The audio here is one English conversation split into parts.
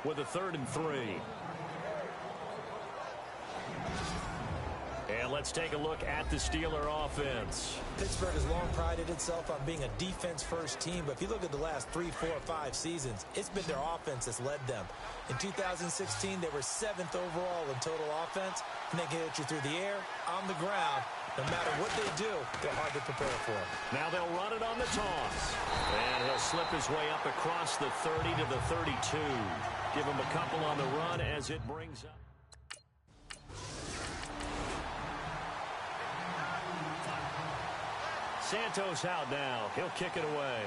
with a 3rd and 3. And let's take a look at the Steeler offense. Pittsburgh has long prided itself on being a defense-first team, but if you look at the last 3, 4, 5 seasons, it's been their offense that's led them. In 2016, they were 7th overall in total offense, and they can hit you through the air, on the ground. No matter what they do, they're hard to prepare for. Now they'll run it on the toss. And he'll slip his way up across the 30 to the 32. Give him a couple on the run as it brings up. Santos out now. He'll kick it away.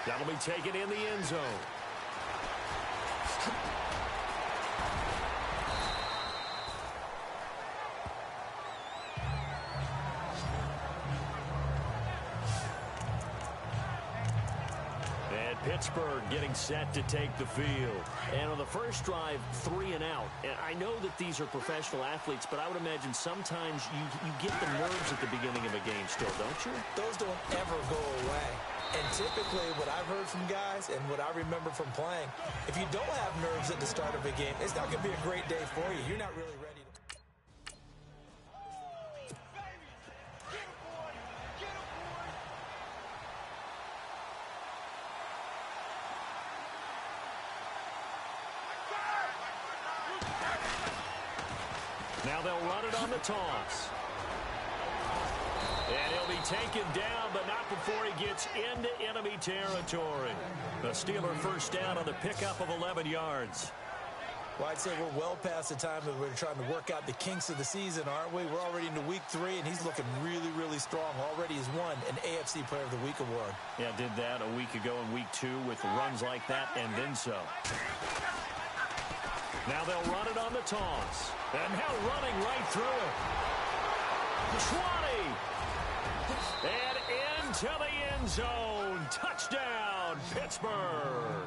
That'll be taken in the end zone. And Pittsburgh getting set to take the field. And on the first drive, 3 and out. And I know that these are professional athletes, but I would imagine sometimes you get the nerves at the beginning of a game still, don't you? Those don't ever go away. And typically what I've heard from guys and what I remember from playing, if you don't have nerves at the start of a game, it's not going to be a great day for you. You're not really ready to... Now they'll run it on the toss. And he'll be taken down, but not before he gets into enemy territory. The Steeler first down on the pickup of 11 yards. Well, I'd say we're well past the time that we're trying to work out the kinks of the season, aren't we? We're already into week 3, and he's looking really, really strong. Already has won an AFC Player of the Week award. Yeah, did that a week ago in week 2 with runs like that and then some. Now they'll run it on the toss. And now running right through it. 20. And into the end zone. Touchdown, Pittsburgh.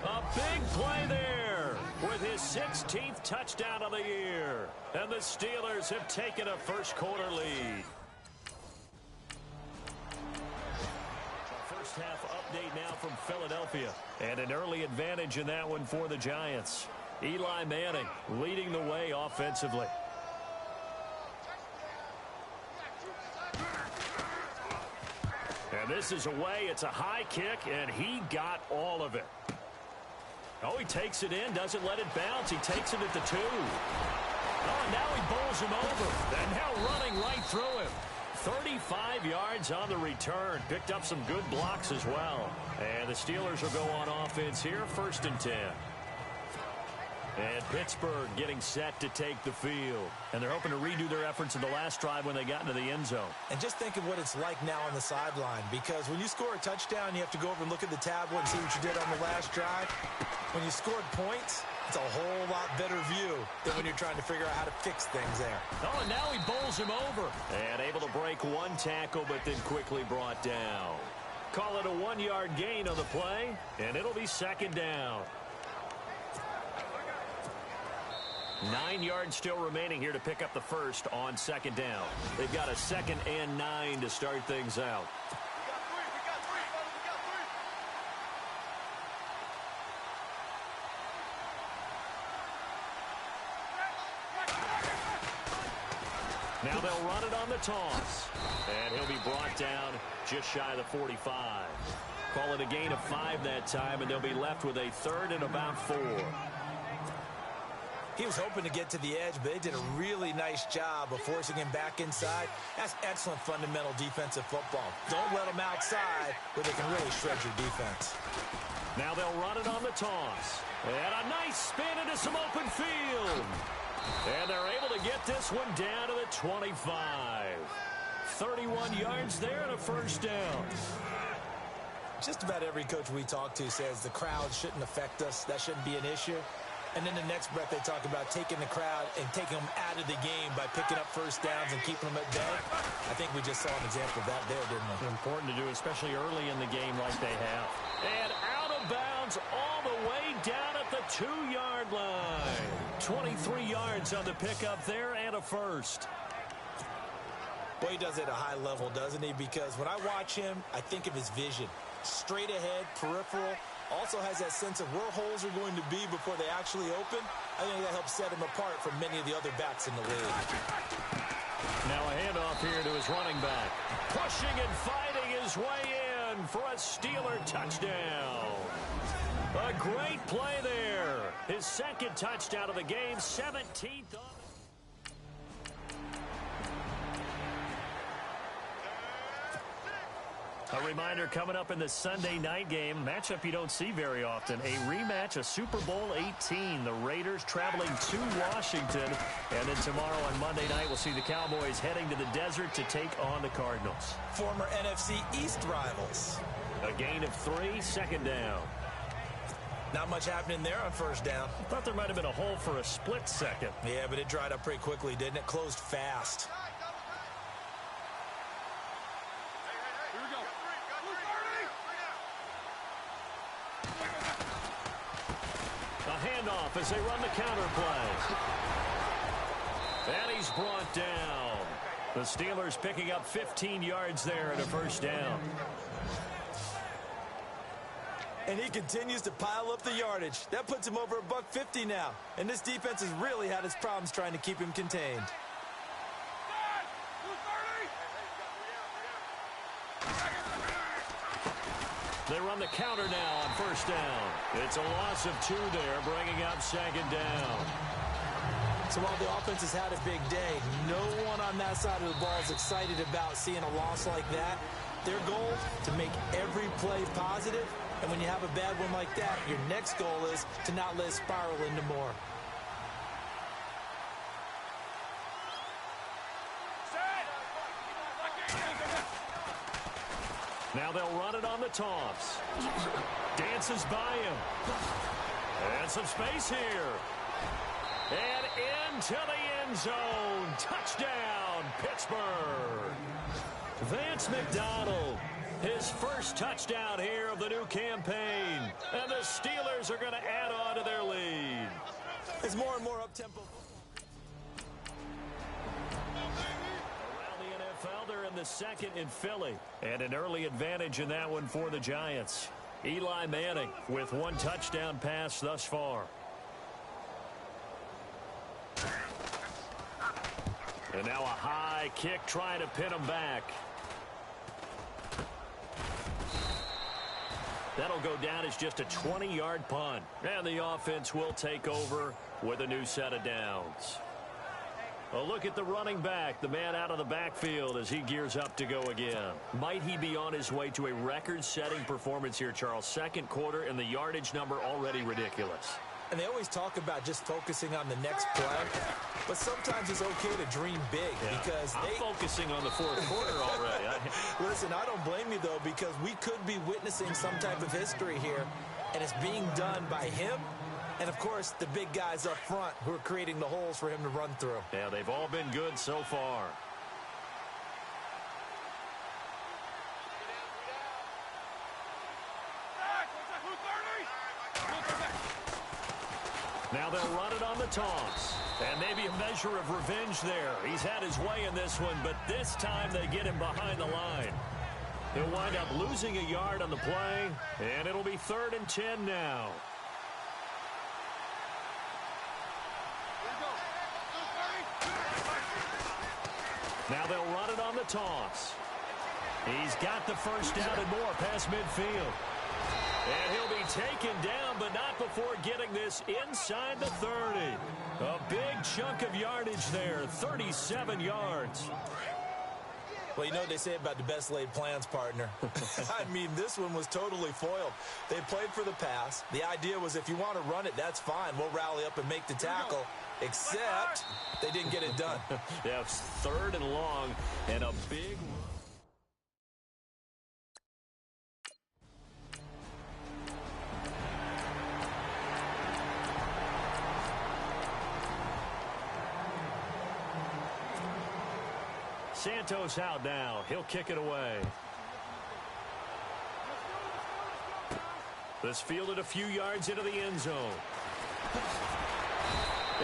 A big play there with his 16th touchdown of the year. And the Steelers have taken a first-quarter lead. First half update now from Philadelphia. And an early advantage in that one for the Giants. Eli Manning leading the way offensively. And this is away. It's a high kick, and he got all of it. Oh, he takes it in, doesn't let it bounce. He takes it at the 2. Oh, and now he bowls him over. And now running right through him. 35 yards on the return. Picked up some good blocks as well. And the Steelers will go on offense here, 1st and 10. And Pittsburgh getting set to take the field. And they're hoping to redo their efforts in the last drive when they got into the end zone. And just think of what it's like now on the sideline. Because when you score a touchdown, you have to go over and look at the tablet and see what you did on the last drive. When you scored points, it's a whole lot better view than when you're trying to figure out how to fix things there. Oh, and now he bowls him over. And able to break one tackle, but then quickly brought down. Call it a 1-yard gain on the play, and it'll be 2nd down. 9 yards still remaining here to pick up the first on 2nd down. They've got a 2nd and 9 to start things out. Now they'll run it on the toss. And he'll be brought down just shy of the 45. Call it a gain of 5 that time, and they'll be left with a 3rd and about 4. He was hoping to get to the edge, but they did a really nice job of forcing him back inside. That's excellent fundamental defensive football. Don't let them outside where they can really shred your defense. Now they'll run it on the toss. And a nice spin into some open field. And they're able to get this one down to the 25. 31 yards there and a first down. Just about every coach we talk to says the crowd shouldn't affect us. That shouldn't be an issue. And then the next breath they talk about taking the crowd and taking them out of the game by picking up first downs and keeping them at bay. I think we just saw an example of that there, didn't we? Important to do, especially early in the game like they have. And out of bounds all the way down at the 2-yard line. 23 yards on the pickup there and a first. Boy, he does it at a high level, doesn't he? Because when I watch him, I think of his vision. straight ahead, peripheral. Also has that sense of where holes are going to be before they actually open. I think that helps set him apart from many of the other backs in the league. Now a handoff here to his running back. Pushing and fighting his way in for a Steeler touchdown. A great play there. His second touchdown of the game, 17th on. A reminder coming up in the Sunday night game, matchup you don't see very often, a rematch of Super Bowl 18. The Raiders traveling to Washington. And then tomorrow on Monday night, we'll see the Cowboys heading to the desert to take on the Cardinals. Former NFC East rivals. A gain of 3, second down. Not much happening there on first down. I thought there might have been a hole for a split second. Yeah, but it dried up pretty quickly, didn't it? Closed fast. Handoff as they run the counter play. And he's brought down. The Steelers picking up 15 yards there at a first down. And he continues to pile up the yardage. That puts him over $150 now. And this defense has really had its problems trying to keep him contained. They run the counter now on first down. It's a loss of 2 there, bringing up second down. So while the offense has had a big day, no one on that side of the ball is excited about seeing a loss like that. Their goal, to make every play positive. And when you have a bad one like that, your next goal is to not let it spiral into more. Now they'll run it on the toss. Dances by him. And some space here. And into the end zone. Touchdown, Pittsburgh. Vance McDonald, his first touchdown here of the new campaign. And the Steelers are going to add on to their lead. It's more and more up-tempo. They're in the second in Philly, and an early advantage in that one for the Giants. Eli Manning with 1 touchdown pass thus far. And now a high kick trying to pin him back. That'll go down as just a 20-yard punt, and the offense will take over with a new set of downs. A look at the running back, the man out of the backfield as he gears up to go again. Might he be on his way to a record-setting performance here, Charles? Second quarter and the yardage number already ridiculous. And they always talk about just focusing on the next play, but sometimes it's okay to dream big because I'm focusing on the fourth quarter already. Listen, I don't blame you, though, because we could be witnessing some type of history here, and it's being done by him. And, of course, the big guys up front who are creating the holes for him to run through. Yeah, they've all been good so far. Now they'll run it on the toss. And maybe a measure of revenge there. He's had his way in this one, but this time they get him behind the line. He'll wind up losing a yard on the play, and it'll be 3rd and 10 now. Now they'll run it on the toss. He's got the first down and more past midfield. And he'll be taken down, but not before getting this inside the 30. A big chunk of yardage there, 37 yards. Well, you know what they say about the best laid plans, partner. I mean, this one was totally foiled. They played for the pass. The idea was if you want to run it, that's fine. We'll rally up and make the tackle. Except they didn't get it done. Yeah, 3rd and long and a big run. Santos out now. He'll kick it away. This fielded a few yards into the end zone.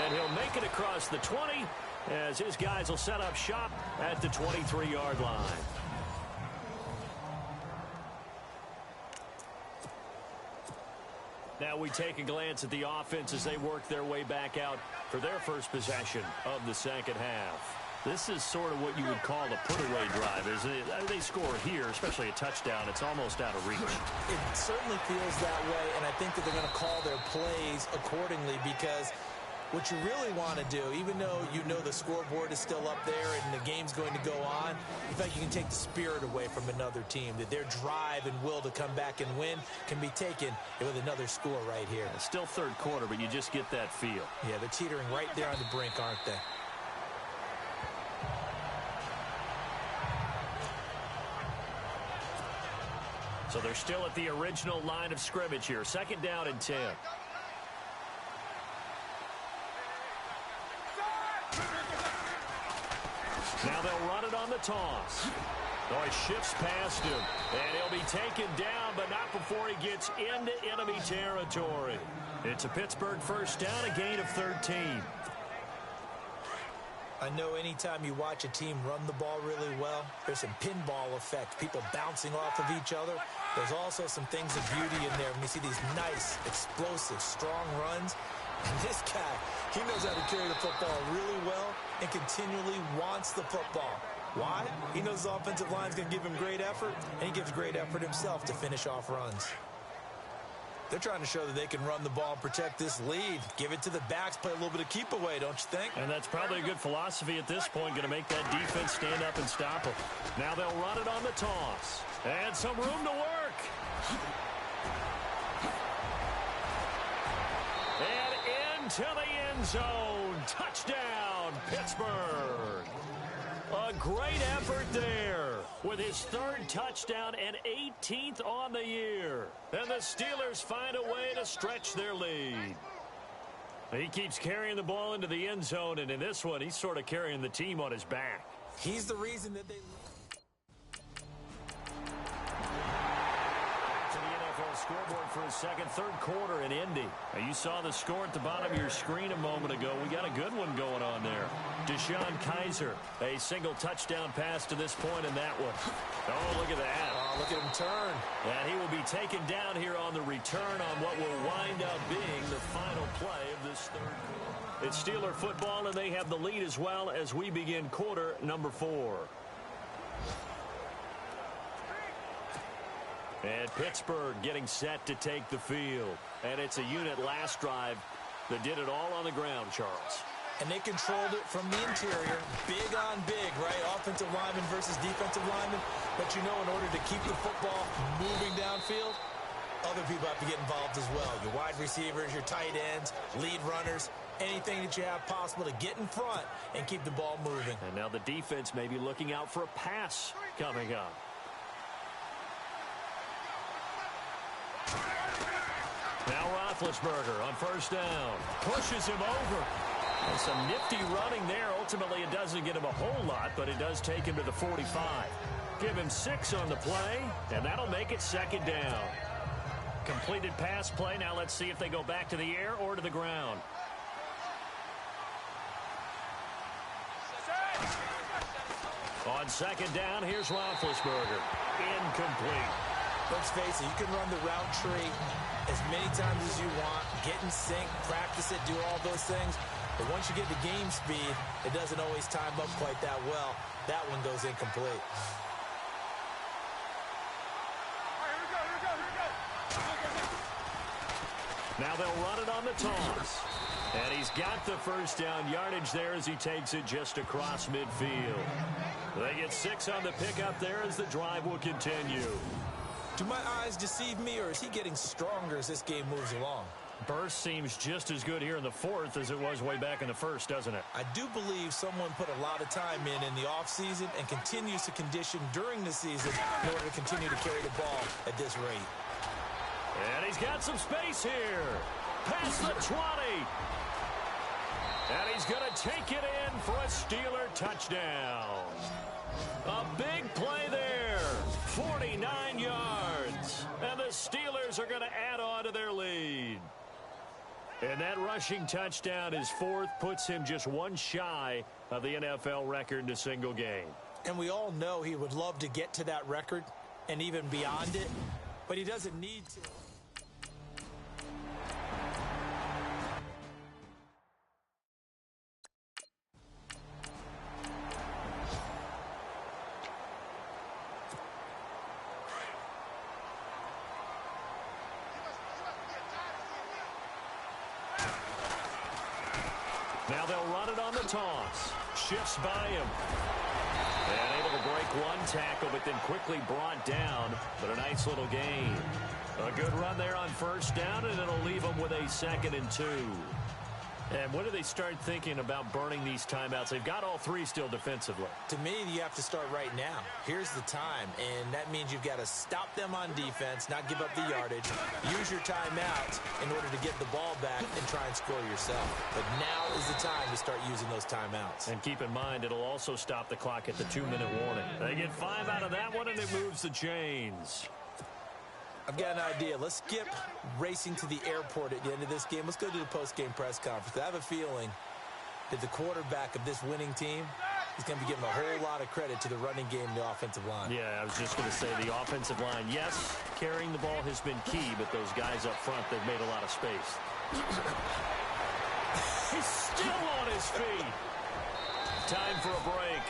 And he'll make it across the 20 as his guys will set up shop at the 23-yard line. Now we take a glance at the offense as they work their way back out for their first possession of the second half. This is sort of what you would call a put-away drive, isn't it? They score here, especially a touchdown. It's almost out of reach. It certainly feels that way, and I think that they're going to call their plays accordingly because what you really want to do, even though you know the scoreboard is still up there and the game's going to go on, in fact, you can take the spirit away from another team, that their drive and will to come back and win can be taken with another score right here. It's still third quarter, but you just get that feel. Yeah, they're teetering right there on the brink, aren't they? So they're still at the original line of scrimmage here. Second down and 10. Now they'll run it on the toss. Oh, he shifts past him. And he'll be taken down, but not before he gets into enemy territory. It's a Pittsburgh first down, a gain of 13. I know anytime you watch a team run the ball really well, there's some pinball effect, people bouncing off of each other. There's also some things of beauty in there when you see these nice, explosive, strong runs. And this guy, he knows how to carry the football really well and continually wants the football. Why? He knows the offensive line's going to give him great effort, and he gives great effort himself to finish off runs. They're trying to show that they can run the ball and protect this lead. Give it to the backs, play a little bit of keep away, don't you think? And that's probably a good philosophy at this point, going to make that defense stand up and stop them. Now they'll run it on the toss. And some room to work. And into the end zone. Touchdown, Pittsburgh. A great effort there with his third touchdown and 18th on the year. And the Steelers find a way to stretch their lead. He keeps carrying the ball into the end zone, and in this one, he's sort of carrying the team on his back. He's the reason that they... Scoreboard for his third quarter in Indy. Now, you saw the score at the bottom of your screen a moment ago. We got a good one going on there. Deshaun Kaiser, a single touchdown pass to this point in that one. Oh, look at that. Oh, look at him turn. And he will be taken down here on the return on what will wind up being the final play of this third quarter. It's Steeler football, and they have the lead as well as we begin quarter number 4. And Pittsburgh getting set to take the field. And it's a unit last drive that did it all on the ground, Charles. And they controlled it from the interior. Big on big, right? Offensive lineman versus defensive lineman. But you know, in order to keep the football moving downfield, other people have to get involved as well. Your wide receivers, your tight ends, lead runners, anything that you have possible to get in front and keep the ball moving. And now the defense may be looking out for a pass coming up. Now Roethlisberger on first down. Pushes him over. And some nifty running there. Ultimately, it doesn't get him a whole lot, but it does take him to the 45. Give him 6 on the play, and that'll make it second down. Completed pass play. Now let's see if they go back to the air or to the ground. On second down, here's Roethlisberger. Incomplete. Let's face it, you can run the route tree as many times as you want, get in sync, practice it, do all those things. But once you get to game speed, it doesn't always time up quite that well. That one goes incomplete. Now they'll run it on the toss. And he's got the first down yardage there as he takes it just across midfield. They get 6 on the pickup there as the drive will continue. Do my eyes deceive me, or is he getting stronger as this game moves along? Burst seems just as good here in the fourth as it was way back in the first, doesn't it? I do believe someone put a lot of time in the offseason and continues to condition during the season in order to continue to carry the ball at this rate. And he's got some space here. Past the 20. And he's going to take it in for a Steeler touchdown. A big play there. 49 yards. And the Steelers are going to add on to their lead. And that rushing touchdown, his 4th, puts him just one shy of the NFL record in a single game. And we all know he would love to get to that record and even beyond it, but he doesn't need to. Now they'll run it on the toss. Shifts by him. And able to break one tackle, but then quickly brought down. But a nice little gain. A good run there on first down, and it'll leave them with a 2nd and 2. And when do they start thinking about burning these timeouts? They've got all 3 still defensively. To me, you have to start right now. Here's the time, and that means you've got to stop them on defense, not give up the yardage, use your timeout in order to get the ball back and try and score yourself. But now is the time to start using those timeouts. And keep in mind, it'll also stop the clock at the 2-minute warning. They get 5 out of that one, and it moves the chains. I've got an idea. Let's skip racing to the airport at the end of this game. Let's go to the post-game press conference. I have a feeling that the quarterback of this winning team is going to be giving a whole lot of credit to the running game and the offensive line. Yeah, I was just going to say the offensive line. Yes, carrying the ball has been key, but those guys up front, they've made a lot of space. He's still on his feet. Time for a break.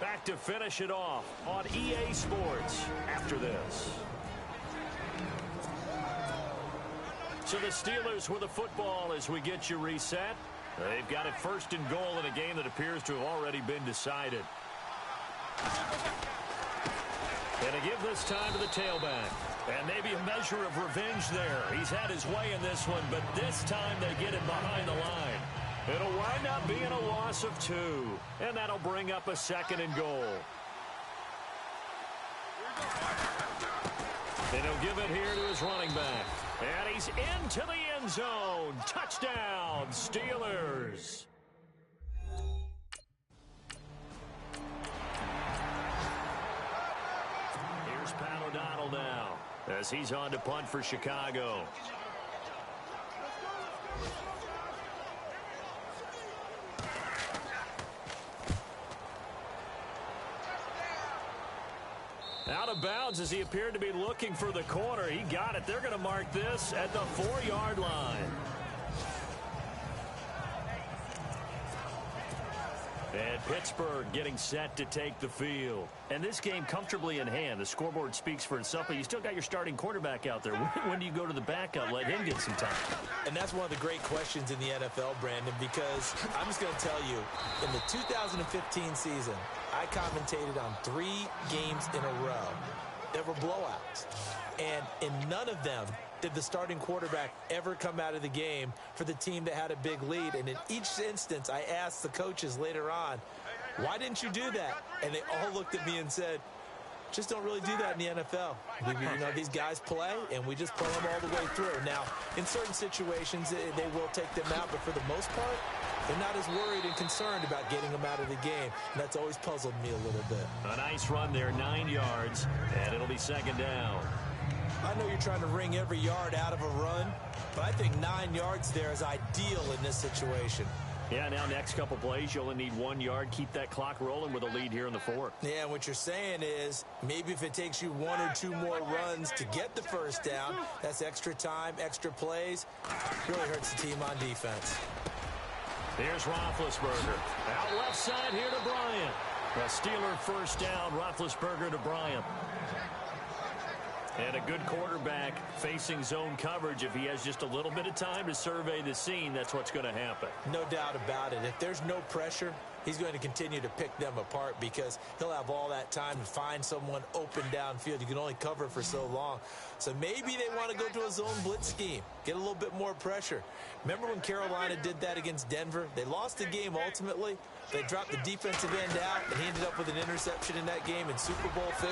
Back to finish it off on EA Sports after this. So the Steelers with the football as we get you reset. They've got it 1st and goal in a game that appears to have already been decided. And to give this time to the tailback. And maybe a measure of revenge there. He's had his way in this one, but this time they get it behind the line. It'll wind up being a loss of 2. And that'll bring up a 2nd and goal. And he'll give it here to his running back. And he's into the end zone. Touchdown, Steelers. Here's Pat O'Donnell now as he's on to punt for Chicago. Out of bounds as he appeared to be looking for the corner. He got it. They're going to mark this at the 4-yard line. And Pittsburgh getting set to take the field. And this game comfortably in hand. The scoreboard speaks for itself, but you still got your starting quarterback out there. When do you go to the backup? Let him get some time. And that's one of the great questions in the NFL, Brandon, because I'm just going to tell you, in the 2015 season, I commentated on 3 games in a row that were blowouts. And in none of them did the starting quarterback ever come out of the game for the team that had a big lead. And in each instance, I asked the coaches later on, why didn't you do that? And they all looked at me and said, just don't really do that in the NFL. You know, these guys play, and we just play them all the way through. Now, in certain situations, they will take them out, but for the most part, they're not as worried and concerned about getting them out of the game. And that's always puzzled me a little bit. A nice run there, 9 yards, and it'll be 2nd down. I know you're trying to wring every yard out of a run, but I think 9 yards there is ideal in this situation. Yeah, now next couple plays, you only need 1 yard. Keep that clock rolling with a lead here in the 4th. Yeah, and what you're saying is maybe if it takes you 1 or 2 more runs to get the first down, that's extra time, extra plays. Really hurts the team on defense. Here's Roethlisberger. Out left side here to Bryant. A Steeler first down, Roethlisberger to Bryant. And a good quarterback facing zone coverage. If he has just a little bit of time to survey the scene, that's what's going to happen. No doubt about it. If there's no pressure, he's going to continue to pick them apart because he'll have all that time to find someone open downfield. You can only cover for so long. So maybe they want to go to a zone blitz scheme, get a little bit more pressure. Remember when Carolina did that against Denver? They lost the game ultimately. They dropped the defensive end out, and he ended up with an interception in that game in Super Bowl 50.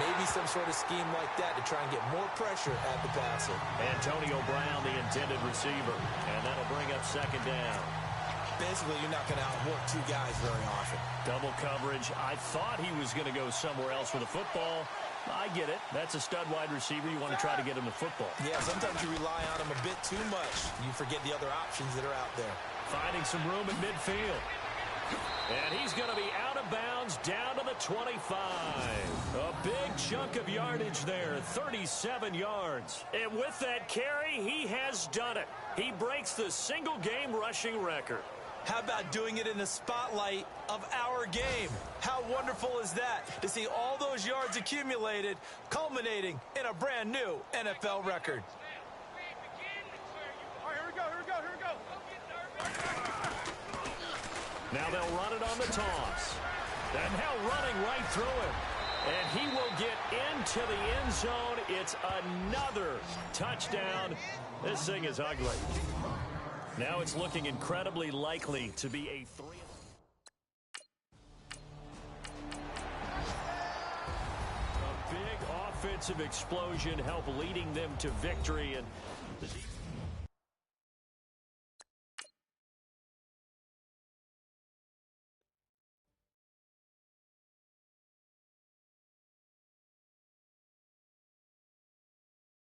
Maybe some sort of scheme like that to try and get more pressure at the passer. Antonio Brown, the intended receiver, and that'll bring up 2nd down. Basically, you're not going to outwork 2 guys very often. Double coverage. I thought he was going to go somewhere else with the football. I get it. That's a stud wide receiver. You want to try to get him the football. Yeah, sometimes you rely on him a bit too much. You forget the other options that are out there. Finding some room in midfield. And he's going to be out of bounds down to the 25. A big chunk of yardage there, 37 yards. And with that carry, he has done it. He breaks the single-game rushing record. How about doing it in the spotlight of our game? How wonderful is that to see all those yards accumulated, culminating in a brand new NFL record? All right, here we go. Now they'll run it on the toss. And now running right through him. And he will get into the end zone. It's another touchdown. This thing is ugly. Now it's looking incredibly likely to be a 3. A big offensive explosion helped leading them to victory. And the